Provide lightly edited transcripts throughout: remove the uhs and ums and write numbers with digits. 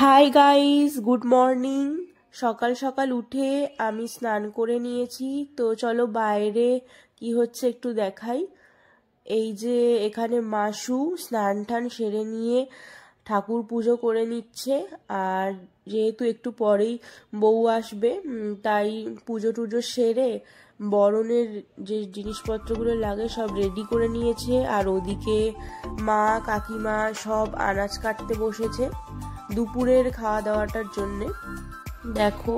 Hi guys, good morning. সকাল সকাল উঠে আমি স্নান করে নিয়েছি। তো চলো বাইরে কি হচ্ছে একটু দেখাই। এই যে এখানে মাসু স্নান টান সেরে নিয়ে ঠাকুর পুজো করে নিচ্ছে। আর যেহেতু একটু পরেই বউ আসবে, তাই পুজো টুজো সেরে বরণের যে জিনিসপত্রগুলো লাগে সব রেডি করে নিয়েছে। আর ওদিকে মা কাকিমা সব আনাজ কাটতে বসেছে দুপুরের খাওয়া দাওয়াটার জন্যে। দেখো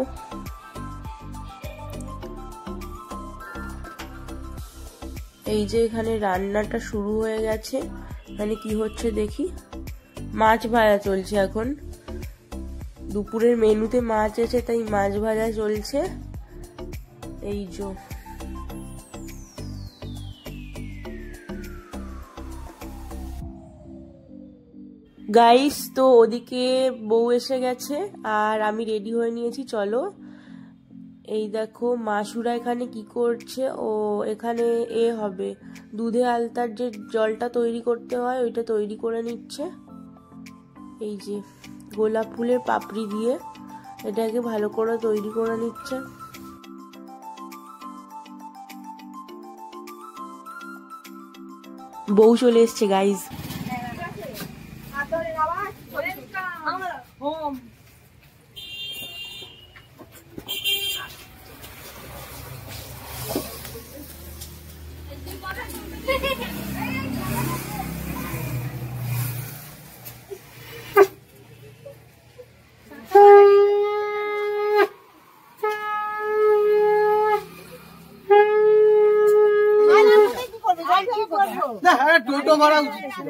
এই যে এখানে রান্নাটা শুরু হয়ে গেছে। মানে কি হচ্ছে দেখি। মাছ ভাজা চলছে এখন। দুপুরের মেনুতে মাছ আছে, তাই মাছ ভাজা চলছে। এই যে গাইস, তো ওদিকে বউ এসে গেছে আর আমি রেডি হয়ে নিয়েছি। চলো এই দেখো মাসুরা এখানে কি করছে। ও এখানে হবে দুধে আলতার যে জলটা তৈরি করতে হয় ওইটা তৈরি করে নিচ্ছে। এই যে গোলাপ ফুলের পাপড়ি দিয়ে এটাকে ভালো করে তৈরি করে নিচ্ছে। বউ চলে এসছে গাইস। টোটো ভাড়া উচিত ছিল।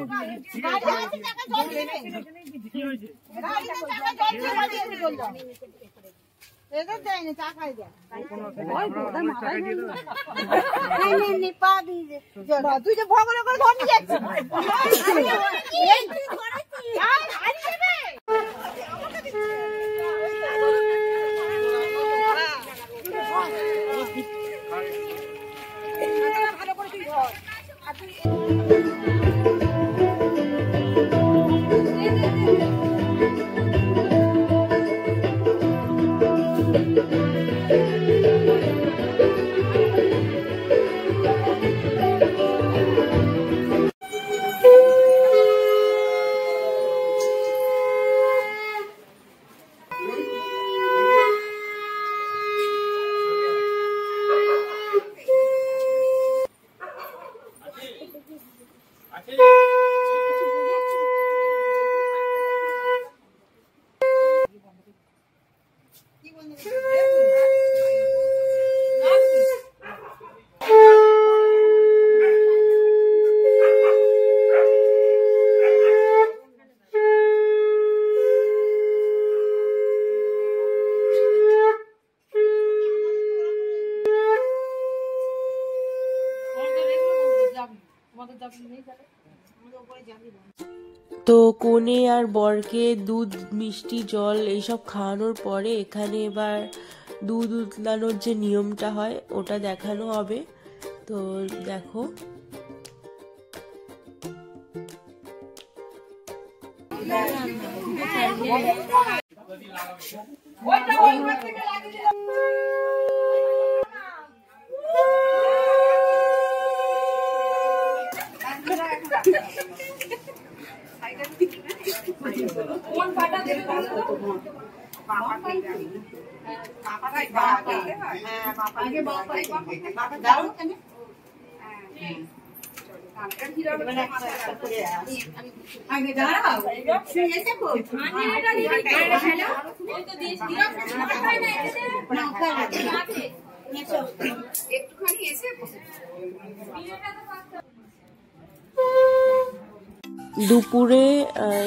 তুই যে ভগবান করে ধরে যাচ্ছিস ভালো করে তুই ধর। তো কনে আর বরকে দুধ মিষ্টি জল এইসব খাওয়ানোর পরে এখানে এবার দুধ উতলানোর যে নিয়মটা হয় ওটা দেখানো হবে। তো দেখো দুপুরে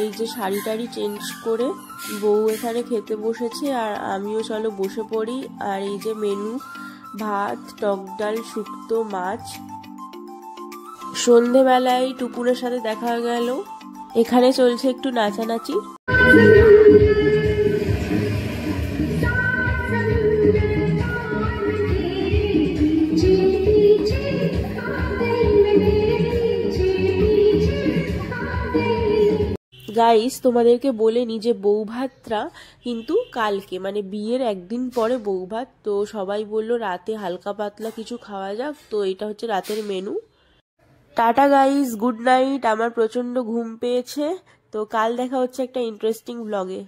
এই যে শাড়ি টাড়ি চেঞ্জ করে বউ এখানে খেতে বসেছে আর আমিও চলো বসে পড়ি। আর এই যে মেনু ভাত, টক ডাল, শুক্তো, মাছ। সন্ধেবেলায় টুকুরের সাথে দেখা গেল। এখানে চলছে একটু নাচানাচি। গাইস তোমাদেরকে বলে নি যে বৌভাতটা কিন্তু কালকে মানে বিয়ের একদিন পরে বৌভাত, তো সবাই বললো রাতে হালকা পাতলা কিছু খাওয়া যাক, তো এটা হচ্ছে রাতের menu. Tata guys, good night, আমার প্রচন্ড ঘুম পেয়েছে, তো কাল দেখা হচ্ছে একটা ইন্টারেস্টিং ব্লগে।